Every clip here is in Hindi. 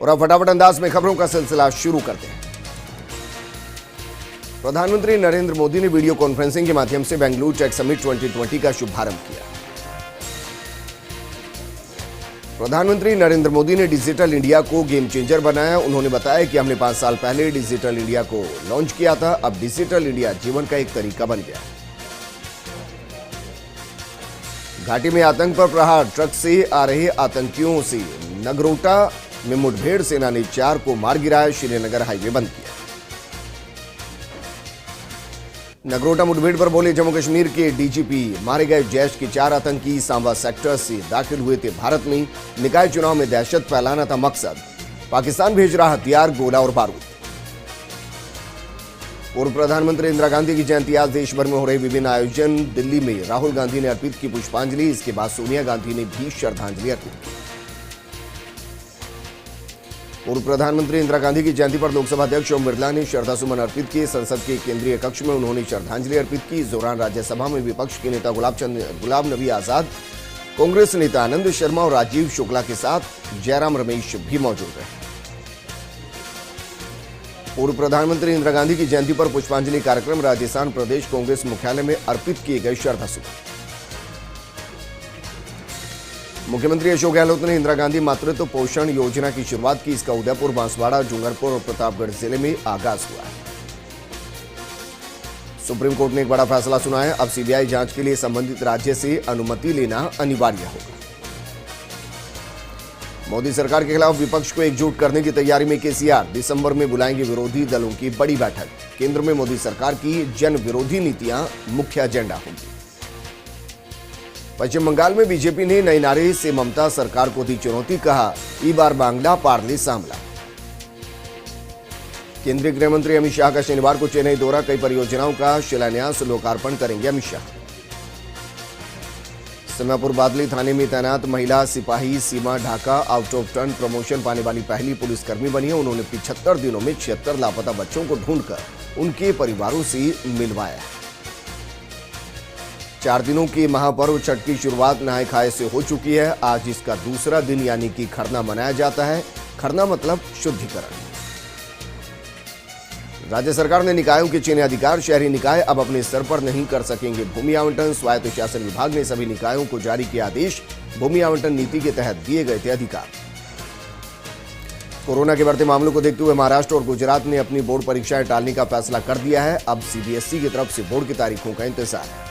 और अब फटाफट अंदाज में खबरों का सिलसिला शुरू करते हैं। प्रधानमंत्री नरेंद्र मोदी ने वीडियो कॉन्फ्रेंसिंग के माध्यम से बेंगलुरु टेक समिट 2020 का शुभारंभ किया। प्रधानमंत्री नरेंद्र मोदी ने डिजिटल इंडिया को गेम चेंजर बनाया। उन्होंने बताया कि हमने 5 साल पहले डिजिटल इंडिया को लॉन्च किया था। अब डिजिटल इंडिया जीवन का एक तरीका बन गया। घाटी में आतंक पर प्रहार, ट्रक से आ रहे आतंकियों से नगरोटा में मुठभेड़, सेना ने 4 को मार गिराया। श्रीनगर हाईवे बंद किया। नगरोटा मुठभेड़ पर बोले जम्मू कश्मीर के डीजीपी, मारे गए जैश के 4 आतंकी सांबा सेक्टर से दाखिल हुए थे भारत में। निकाय चुनाव में दहशत फैलाना था मकसद। पाकिस्तान भेज रहा हथियार, गोला और बारूद। पूर्व प्रधानमंत्री इंदिरा गांधी की जयंती आज देश भर में हो रहे विभिन्न आयोजन। दिल्ली में राहुल गांधी ने अर्पित की पुष्पांजलि। इसके बाद सोनिया गांधी ने भी श्रद्धांजलि अर्पित की। पूर्व प्रधानमंत्री इंदिरा गांधी की जयंती पर लोकसभा अध्यक्ष ओम बिरला ने श्रद्धासुमन अर्पित किए। संसद के केंद्रीय कक्ष में उन्होंने श्रद्धांजलि अर्पित की। इस दौरान राज्यसभा में विपक्ष के नेता गुलाम नबी आजाद, कांग्रेस नेता आनंद शर्मा और राजीव शुक्ला के साथ जयराम रमेश भी मौजूद रहे। पूर्व प्रधानमंत्री इंदिरा गांधी की जयंती पर पुष्पांजलि कार्यक्रम राजस्थान प्रदेश कांग्रेस मुख्यालय में अर्पित किए गए श्रद्धासुमन। मुख्यमंत्री अशोक गहलोत ने इंदिरा गांधी मातृत्व पोषण योजना की शुरुआत की। इसका उदयपुर, बांसवाड़ा, डूंगरपुर और प्रतापगढ़ जिले में आगाज हुआ है। सुप्रीम कोर्ट ने एक बड़ा फैसला सुनाया। अब सीबीआई जांच के लिए संबंधित राज्य से अनुमति लेना अनिवार्य होगा। मोदी सरकार के खिलाफ विपक्ष को एकजुट करने की तैयारी में केसीआर। दिसंबर में बुलाएंगे विरोधी दलों की बड़ी बैठक। केंद्र में मोदी सरकार की जन विरोधी नीतियां मुख्य एजेंडा होगी। पश्चिम बंगाल में बीजेपी ने नए नारे से ममता सरकार को दी चुनौती। कहा, ई बार बांग्ला पार्ले सामला। केंद्रीय गृह मंत्री अमित शाह का शनिवार को चेन्नई दौरा। कई परियोजनाओं का शिलान्यास, लोकार्पण करेंगे अमित शाह। सीमापुर बादली थाने में तैनात महिला सिपाही Seema Dhaka out of turn promotion पाने वाली पहली पुलिसकर्मी बनी है। उन्होंने 75 दिनों में 76 लापता बच्चों को ढूंढकर उनके परिवारों से मिलवाया। 4 दिनों के महापर्व छठ की शुरुआत नहाय खाए से हो चुकी है। आज इसका दूसरा दिन यानी कि खरना मनाया जाता है। खरना मतलब शुद्धिकरण। राज्य सरकार ने निकायों के चयन अधिकार। शहरी निकाय अब अपने स्तर पर नहीं कर सकेंगे भूमि आवंटन। स्वायत्त शासन विभाग ने सभी निकायों को जारी किया आदेश। भूमि आवंटन नीति के तहत दिए गए थे अधिकार। कोरोना के बढ़ते मामलों को देखते हुए महाराष्ट्र और गुजरात ने अपनी बोर्ड परीक्षाएं टालने का फैसला कर दिया है। अब सीबीएसई की तरफ से बोर्ड की तारीखों का इंतजार है।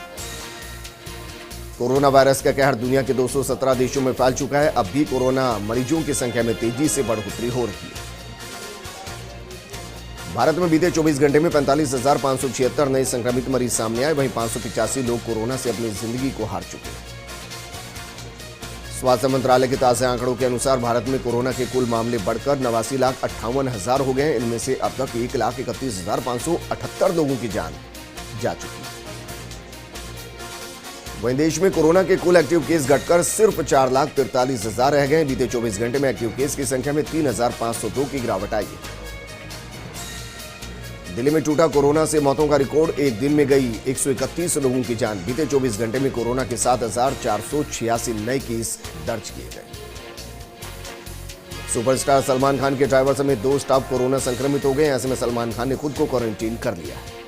कोरोना वायरस का कहर दुनिया के 217 देशों में फैल चुका है। अब भी कोरोना मरीजों की संख्या में तेजी से बढ़ोतरी हो रही है। भारत में बीते 24 घंटे में 45,576 नए संक्रमित मरीज सामने आए। वहीं 585 लोग कोरोना से अपनी जिंदगी को हार चुके हैं। स्वास्थ्य मंत्रालय के ताजा आंकड़ों के अनुसार भारत में कोरोना के कुल मामले बढ़कर 89,58,000 हो गए। इनमें से अब तक 1,31,578 लोगों की जान जा चुकी है। वहीं देश में कोरोना के कुल एक्टिव केस घटकर सिर्फ 4,43,000 रह गए। बीते 24 घंटे में एक्टिव केस की संख्या में 3,502 की गिरावट आई है। दिल्ली में टूटा कोरोना से मौतों का रिकॉर्ड। एक दिन में गई 131 लोगों की जान। बीते 24 घंटे में कोरोना के 7,486 नए केस दर्ज किए गए। सुपरस्टार सलमान खान के ड्राइवर समेत 2 स्टाफ कोरोना संक्रमित हो गए। ऐसे में सलमान खान ने खुद को क्वारंटीन कर लिया है।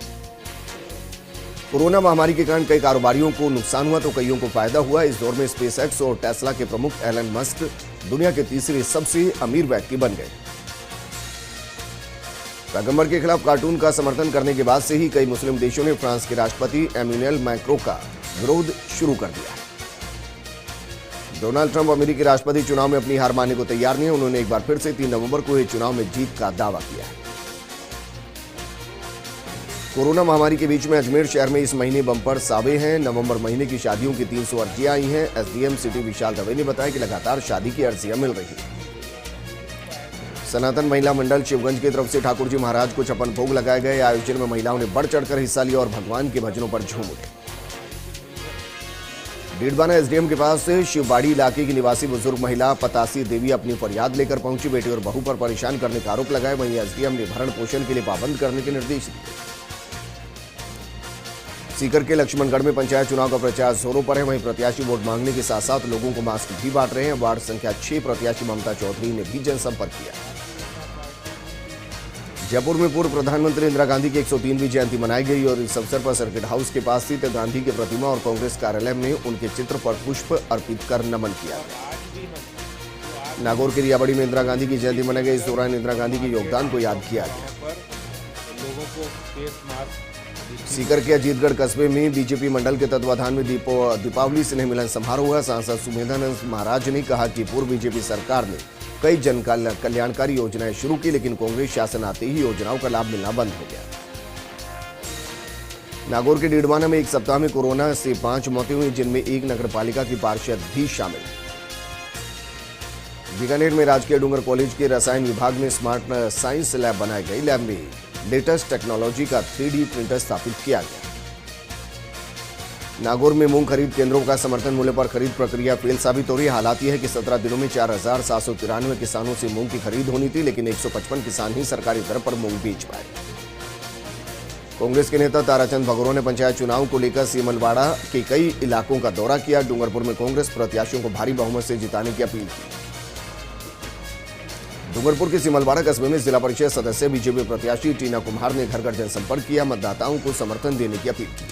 कोरोना महामारी के कारण कई कारोबारियों को नुकसान हुआ तो कईयों को फायदा हुआ। इस दौर में स्पेसएक्स और टेस्ला के प्रमुख एलन मस्क दुनिया के तीसरे सबसे अमीर व्यक्ति बन गए। पैगंबर के खिलाफ कार्टून का समर्थन करने के बाद से ही कई मुस्लिम देशों ने फ्रांस के राष्ट्रपति एम्यूनेल मैक्रों का विरोध शुरू कर दिया। डोनाल्ड ट्रंप अमेरिकी राष्ट्रपति चुनाव में अपनी हार मानने को तैयार नहीं है। उन्होंने एक बार फिर से 3 नवंबर को हुए चुनाव में जीत का दावा किया है। कोरोना महामारी के बीच में अजमेर शहर में इस महीने बम्पर सावे हैं। नवंबर महीने की शादियों की 300 अर्जियां आई हैं। एसडीएम सिटी विशाल दवे ने बताया कि लगातार शादी की अर्जियां मिल रही हैं। सनातन महिला मंडल शिवगंज की तरफ से ठाकुर जी महाराज को 56 भोग लगाए गए। आयोजन में महिलाओं ने बढ़ चढ़कर हिस्सा लिया और भगवान के भजनों पर झूम उठे। डीडवाना एसडीएम के पास शिवबाड़ी इलाके की निवासी बुजुर्ग महिला पतासी देवी अपनी फरियाद लेकर पहुंची। बेटी और बहू पर परेशान करने का आरोप लगाए। वहीं एसडीएम ने भरण पोषण के लिए पाबंद करने के निर्देश दिए। सीकर के लक्ष्मणगढ़ में पंचायत चुनाव का प्रचार जोरों पर है। वहीं प्रत्याशी वोट मांगने के साथ साथ लोगों को मास्क भी बांट रहे हैं। वार्ड संख्या 6 प्रत्याशी ममता चौधरी ने भी जनसंपर्क किया। जयपुर में पूर्व प्रधानमंत्री इंदिरा गांधी की 103वीं जयंती मनाई गई और इस अवसर पर सर्किट हाउस के पास स्थित गांधी की प्रतिमा और कांग्रेस कार्यालय में उनके चित्र पर पुष्प अर्पित कर नमन किया गया। नागौर के रियाबड़ी में इंदिरा गांधी की जयंती मनाई गई। इस दौरान इंदिरा गांधी के योगदान को याद किया गया। सीकर के अजीतगढ़ कस्बे में बीजेपी मंडल के तत्वाधान में दीपावली स्नेह मिलन समारोह हुआ। सांसद सुमेधानंद महाराज ने कहा कि पूर्व बीजेपी सरकार ने कई जन कल्याणकारी योजनाएं शुरू की, लेकिन कांग्रेस शासन आते ही योजनाओं का लाभ मिलना बंद हो गया। नागौर के डीडवाना में एक सप्ताह में कोरोना से 5 मौतें हुई, जिनमें एक नगरपालिका की पार्षद भी शामिल। बीकानेर में राजकीय डूंगर कॉलेज के रसायन विभाग में स्मार्ट साइंस लैब बनाई गई। लैब में लेटेस्ट टेक्नोलॉजी का 3D प्रिंटर स्थापित किया गया। नागौर में मूंग खरीद केंद्रों का समर्थन मूल्य पर खरीद प्रक्रिया फेल साबित हो रही है। हालात यह है कि 17 दिनों में 4793 किसानों से मूंग की खरीद होनी थी, लेकिन 155 किसान ही सरकारी दर पर मूंग बेच पाए। कांग्रेस के नेता ताराचंद भगोरा ने पंचायत चुनाव को लेकर सीमलवाड़ा के कई इलाकों का दौरा किया। डूंगरपुर में कांग्रेस प्रत्याशियों को भारी बहुमत से जिताने की अपील की। डूंगरपुर के सीमलवाड़ा कस्बे में जिला परिषद सदस्य बीजेपी प्रत्याशी टीना कुमार ने घर घर जनसंपर्क किया, मतदाताओं को समर्थन देने की अपील की।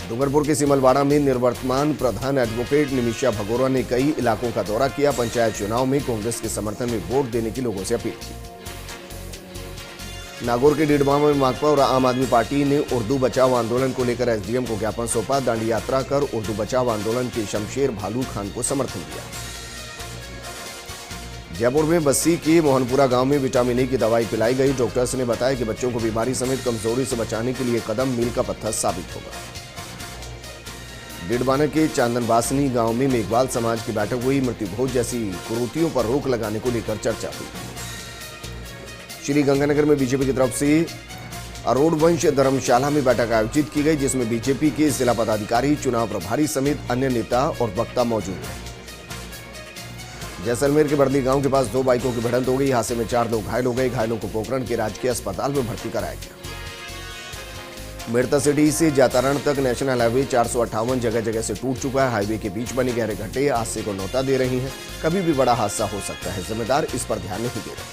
डूंगरपुर के सीमलवाड़ा में निवर्तमान प्रधान एडवोकेट निमिषा भगोरा ने कई इलाकों का दौरा किया। पंचायत चुनाव में कांग्रेस के समर्थन में वोट देने की लोगों से अपील की। नागौर के डीडवा में माकपा और आम आदमी पार्टी ने उर्दू बचाओ आंदोलन को लेकर एसडीएम को ज्ञापन सौंपा। दांडी यात्रा कर उर्दू बचाओ आंदोलन के शमशेर भालू खान को समर्थन दिया। जयपुर में बस्सी के मोहनपुरा गांव में विटामिन ए की दवाई पिलाई गई। डॉक्टर्स ने बताया कि बच्चों को बीमारी समेत कमजोरी से बचाने के लिए कदम मील का पत्थर साबित होगा। डीडवाना के चांदनबासनी गांव में मेघवाल समाज की बैठक हुई। मृत्यु भोज जैसी कुरीतियों पर रोक लगाने को लेकर चर्चा हुई। श्री गंगानगर में बीजेपी की तरफ से अरोड़वंश धर्मशाला में बैठक आयोजित की गई, जिसमें बीजेपी के जिला पदाधिकारी, चुनाव प्रभारी समेत अन्य नेता और वक्ता मौजूद हैं। जैसलमेर के बर्दी गांव के पास 2 बाइकों की भिड़ंत हो गई। हादसे में 4 लोग घायल हो गए। घायलों को पोखरण के राजकीय अस्पताल में भर्ती कराया गया। मेड़ता सिटी से जातारण तक नेशनल हाईवे 458 जगह जगह से टूट चुका है। हाईवे के बीच बने गहरे गड्ढे हादसे को न्योता दे रही हैं। कभी भी बड़ा हादसा हो सकता है, जिम्मेदार इस पर ध्यान नहीं दे रहे।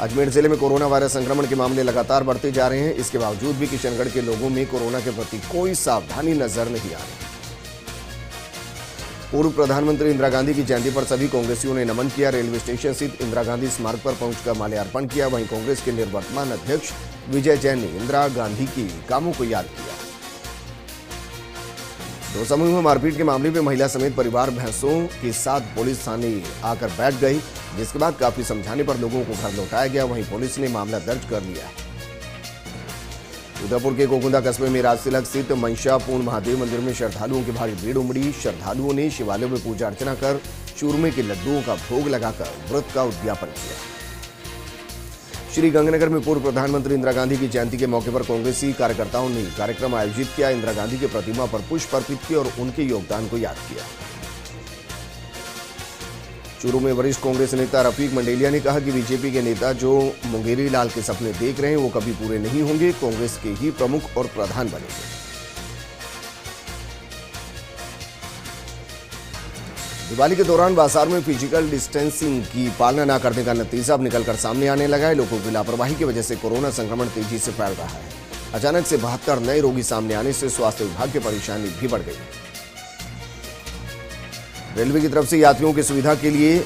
अजमेर जिले में कोरोना वायरस संक्रमण के मामले लगातार बढ़ते जा रहे हैं। इसके बावजूद भी किशनगढ़ के लोगों में कोरोना के प्रति कोई सावधानी नजर नहीं आ रही। पूर्व प्रधानमंत्री इंदिरा गांधी की जयंती पर सभी कांग्रेसियों ने नमन किया। रेलवे स्टेशन स्थित इंदिरा गांधी स्मारक पर पहुंचकर माल्यार्पण किया। वहीं कांग्रेस के निवर्तमान अध्यक्ष विजय जैन ने इंदिरा गांधी की कामों को याद किया। 2 समूह में मारपीट के मामले में महिला समेत परिवार भैंसों के साथ पुलिस थाने आकर बैठ गई, जिसके बाद काफी समझाने पर लोगों को घर लौटाया गया। वहीं पुलिस ने मामला दर्ज कर लिया। उदयपुर के गोकुंदा कस्बे में राजतिलक स्थित मंशापूर्ण महादेव मंदिर में श्रद्धालुओं की भारी भीड़ उमड़ी। श्रद्धालुओं ने शिवालयों में पूजा अर्चना कर चूरमे के लड्डुओं का भोग लगाकर व्रत का उद्यापन किया। श्री गंगानगर में पूर्व प्रधानमंत्री इंदिरा गांधी की जयंती के मौके पर कांग्रेसी कार्यकर्ताओं ने कार्यक्रम आयोजित किया। इंदिरा गांधी की प्रतिमा पर पुष्प अर्पित किए और उनके योगदान को याद किया। चूरू में वरिष्ठ कांग्रेस नेता रफीक मंडेलिया ने कहा कि बीजेपी के नेता जो मुंगेरी लाल के सपने देख रहे हैं वो कभी पूरे नहीं होंगे। कांग्रेस के ही प्रमुख और प्रधान बनेंगे। दिवाली के दौरान बाजार में फिजिकल डिस्टेंसिंग की पालना न करने का नतीजा अब निकलकर सामने आने लगा है। लोगों की लापरवाही की वजह से कोरोना संक्रमण तेजी से फैल रहा है। अचानक से 72 नए रोगी सामने आने से स्वास्थ्य विभाग की परेशानी भी बढ़ गई। रेलवे की तरफ से यात्रियों की सुविधा के लिए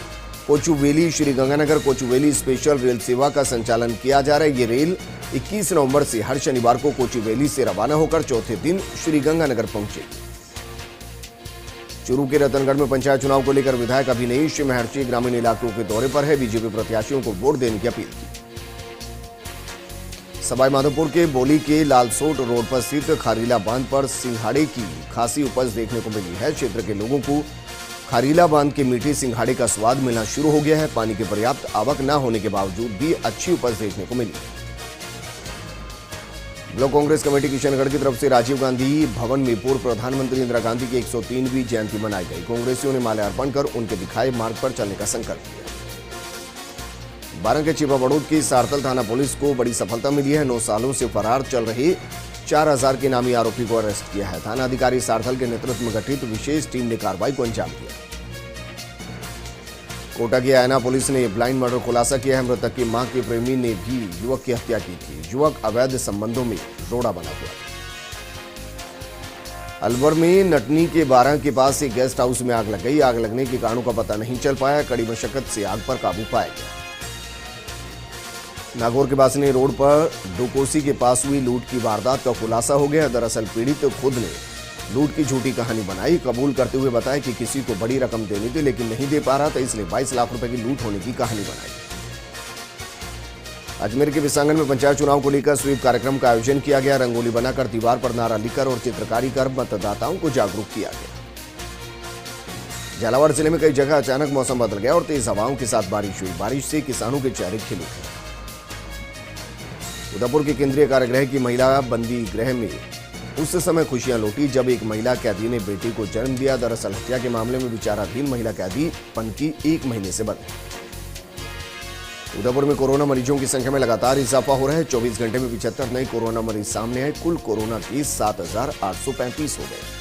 कोचुवेली श्री गंगानगर कोचुवेली स्पेशल रेल सेवा का संचालन किया जा रहा है। ये रेल 21 नवंबर से हर शनिवार को कोचुवेली से रवाना होकर चौथे दिन श्री गंगानगर पहुंचेगी। चूरू के रतनगढ़ में पंचायत चुनाव को लेकर विधायक अभिनेश महर्षि ग्रामीण इलाकों के दौरे पर है। बीजेपी प्रत्याशियों को वोट देने की अपील की। सवाईमाधोपुर के बोली के लालसोट रोड पर स्थित खारीला बांध पर सिंघाड़े की खासी उपज देखने को मिली है। क्षेत्र के लोगों को खारीला बांध के मीठे सिंघाड़े का स्वाद मिलना शुरू हो गया है। पानी की पर्याप्त आवक न होने के बावजूद भी अच्छी उपज देखने को मिली। ब्लॉक कांग्रेस कमेटी किशनगढ़ की तरफ से राजीव गांधी भवन में पूर्व प्रधानमंत्री इंदिरा गांधी की 103वीं जयंती मनाई गई। कांग्रेसियों ने माल्यार्पण कर उनके दिखाए मार्ग पर चलने का संकल्प लिया। बारह के छिपाबड़ूद की सारतल थाना पुलिस को बड़ी सफलता मिली है। 9 सालों से फरार चल रहे 4000 के नामी आरोपी को अरेस्ट किया है। थाना अधिकारी सारथल के नेतृत्व में गठित विशेष टीम ने कार्रवाई को अंजाम दिया। कोटा की आयना पुलिस ने ब्लाइंड मर्डर खुलासा किया है। मृतक की मां के प्रेमी ने भी युवक की हत्या की थी। युवक अवैध संबंधों में रोड़ा बना हुआ। अलवर में नटनी के 12 के पास एक गेस्ट हाउस में आग लग गई। आग लगने के कारणों का पता नहीं चल पाया। कड़ी मशक्कत से आग पर काबू पाया गया। नागौर के बासनी रोड पर डोकोसी के पास हुई लूट की वारदात का खुलासा हो गया। दरअसल पीड़ित खुद ने लूट की झूठी कहानी बनाई, कबूल करते हुए बताया कि किसी को बड़ी रकम देनी थी लेकिन नहीं दे पा रहा था, इसलिए 22 लाख रुपए की लूट होने की कहानी बनाई। अजमेर के विसांगन में पंचायत चुनाव को लेकर स्वीप कार्यक्रम का आयोजन किया गया। रंगोली बनाकर, दीवार पर नारा लिखकर और चित्रकारी कर मतदाताओं को जागरूक किया गया। झालावाड़ जिले में कई जगह अचानक मौसम बदल गया और तेज हवाओं के साथ बारिश हुई। बारिश से किसानों के चेहरे खिले। उदयपुर के केंद्रीय कारागृह की महिला बंदी गृह में उस समय खुशियां लौटी जब एक महिला कैदी ने बेटी को जन्म दिया। दरअसल हत्या के मामले में विचाराधीन महिला कैदी पनकी 1 महीने से बंद है। उदयपुर में कोरोना मरीजों की संख्या में लगातार इजाफा हो रहा है। 24 घंटे में 75 नए कोरोना मरीज सामने आए। कुल कोरोना केस 7835 हो गए।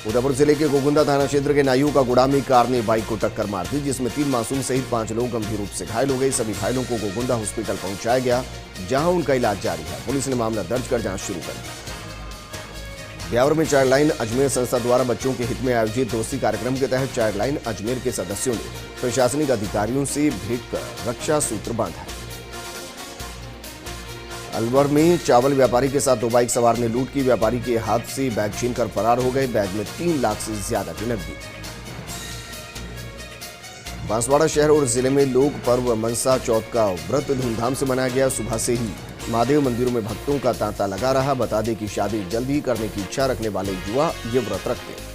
उदयपुर जिले के गोगुंदा थाना क्षेत्र के नायू का गुड़ा में कार ने बाइक को टक्कर मार दी, जिसमें 3 मासूम सहित 5 लोग गंभीर रूप से घायल हो गए। सभी घायलों को गोगुंदा हॉस्पिटल पहुंचाया गया, जहां उनका इलाज जारी है। पुलिस ने मामला दर्ज कर जांच शुरू कर दी। ब्यावर में चाइल्ड लाइन अजमेर संस्था द्वारा बच्चों के हित में आयोजित दोस्ती कार्यक्रम के तहत चाइल्ड लाइन अजमेर के सदस्यों ने प्रशासनिक अधिकारियों से भेंट कर रक्षा सूत्र बांधा। अलवर में चावल व्यापारी के साथ 2 बाइक सवार ने लूट की। व्यापारी के हाथ से बैग छीनकर फरार हो गए। बैग में 3 लाख से ज्यादा की नकदी। बांसवाड़ा शहर और जिले में लोक पर्व मनसा चौथ का व्रत धूमधाम से मनाया गया। सुबह से ही महादेव मंदिरों में भक्तों का तांता लगा रहा। बता दें कि शादी जल्द ही करने की इच्छा रखने वाले युवा ये व्रत रखते हैं।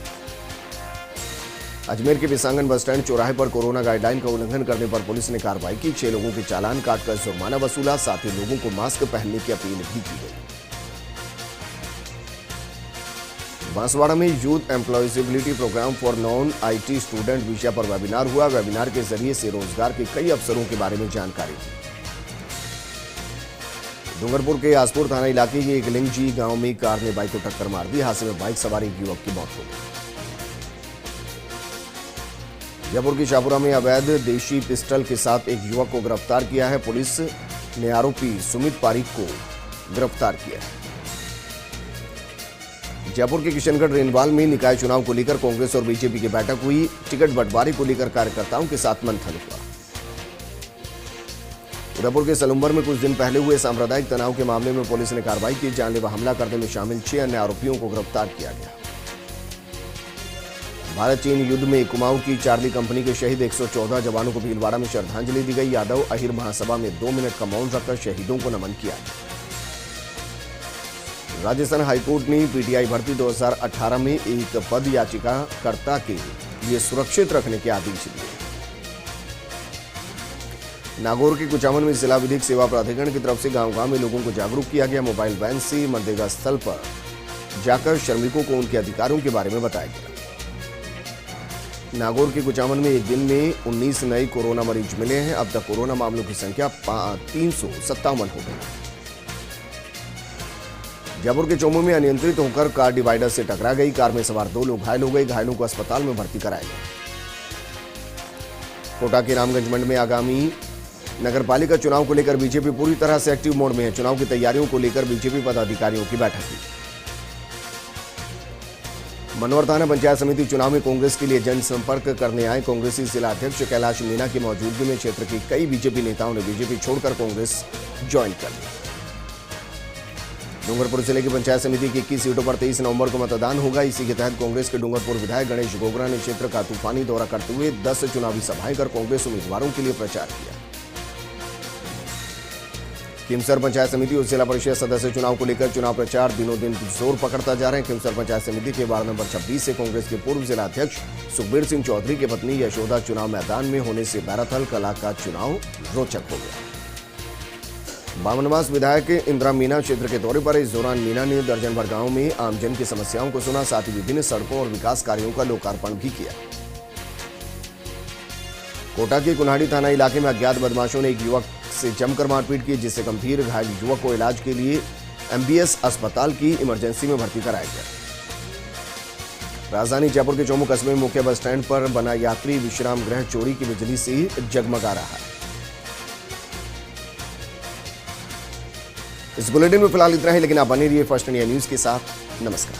अजमेर के विसांगन बस स्टैंड चौराहे पर कोरोना गाइडलाइन का उल्लंघन करने पर पुलिस ने कार्रवाई की। 6 लोगों के चालान काटकर जुर्माना वसूला। साथ ही लोगों को मास्क पहनने की अपील भी की गई। बांसवाड़ा में youth employability program for non IT student विषय पर वेबिनार हुआ। वेबिनार के जरिए से रोजगार के कई अवसरों के बारे में जानकारी दी। डूंगरपुर के आसपुर थाना इलाके के एक लिंगजी गांव में कार ने बाइक को टक्कर मार दी। हादसे में बाइक सवार एक युवक की मौत हो गई। जयपुर की शाहपुरा में अवैध देशी पिस्टल के साथ एक युवक को गिरफ्तार किया है। पुलिस ने आरोपी सुमित पारिक को गिरफ्तार किया है। जयपुर के किशनगढ़ रेनवाल में निकाय चुनाव को लेकर कांग्रेस और बीजेपी की बैठक हुई। टिकट बंटवारे को लेकर कार्यकर्ताओं के साथ मंथन हुआ। उदयपुर के सलुम्बर में कुछ दिन पहले हुए सांप्रदायिक तनाव के मामले में पुलिस ने कार्रवाई की। जानलेवा हमला करने में शामिल 6 अन्य आरोपियों को गिरफ्तार किया गया। भारत चीन युद्ध में कुमाऊं की चार्ली कंपनी के शहीद 114 जवानों को भीलवाड़ा में श्रद्धांजलि दी गई। यादव अहिर महासभा में 2 मिनट का मौन रखकर शहीदों को नमन किया। राजस्थान हाईकोर्ट ने PTI भर्ती 2018 में एक पद याचिकाकर्ता के लिए सुरक्षित रखने के आदेश दिए। नागौर के कुचामन में जिला विधिक सेवा प्राधिकरण की तरफ से गांव-गांव में लोगों को जागरूक किया गया। मोबाइल वैन से मनरेगा स्थल पर जाकर श्रमिकों को उनके अधिकारों के बारे में बताया गया। नागौर के कुचामन में एक दिन में 19 नए कोरोना मरीज मिले हैं। अब तक कोरोना मामलों की संख्या 357 हो गई। जयपुर के चोमू में अनियंत्रित होकर कार डिवाइडर से टकरा गई। कार में सवार 2 लोग घायल हो गए। घायलों को अस्पताल में भर्ती कराया गया। कोटा के रामगंज मंडल में आगामी नगरपालिका चुनाव को लेकर बीजेपी पूरी तरह से एक्टिव मोड में है। चुनाव की तैयारियों को लेकर बीजेपी पदाधिकारियों की बैठक हुई। मनोहर थाना पंचायत समिति चुनाव में कांग्रेस के लिए जनसंपर्क करने आए कांग्रेसी जिला अध्यक्ष कैलाश मीणा की मौजूदगी में क्षेत्र के कई बीजेपी नेताओं ने बीजेपी छोड़कर कांग्रेस ज्वाइन कर ली। डूंगरपुर जिले की पंचायत समिति की 21 सीटों पर 23 नवंबर को मतदान होगा। इसी के तहत कांग्रेस के डूंगरपुर विधायक गणेश गोगरा ने क्षेत्र का तूफानी दौरा करते हुए 10 चुनावी सभाएं कर कांग्रेस उम्मीदवारों के लिए प्रचार किया। खिमसर पंचायत समिति और जिला परिषद सदस्य चुनाव को लेकर चुनाव प्रचार दिनों दिन जोर पकड़ता जा रहे हैं। खिमसर पंचायत समिति के वार्ड नंबर 26 से कांग्रेस के पूर्व जिला अध्यक्ष सुखबीर सिंह चौधरी की पत्नी यशोदा चुनाव मैदान में होने से बैराथल कला का चुनाव रोचक हो गया। 52 विधायक इंदिरा मीना क्षेत्र के दौरे पर इस दौरान मीना ने दर्जन भर गांव में आमजन की समस्याओं को सुना, साथ ही विभिन्न सड़कों और विकास कार्यों का लोकार्पण भी किया। कोटा के कुन्हाड़ी थाना इलाके में अज्ञात बदमाशों ने एक युवक से जमकर मारपीट की, जिससे गंभीर घायल युवक को इलाज के लिए एमबीएस अस्पताल की इमरजेंसी में भर्ती कराया गया। राजधानी जयपुर के चौमू कस्बे में मुख्य बस स्टैंड पर बना यात्री विश्राम गृह चोरी की बिजली से जगमगा रहा है। इस बुलेटिन में फिलहाल इतना ही, लेकिन आप बने रहिए फर्स्ट इंडिया न्यूज के साथ। नमस्कार।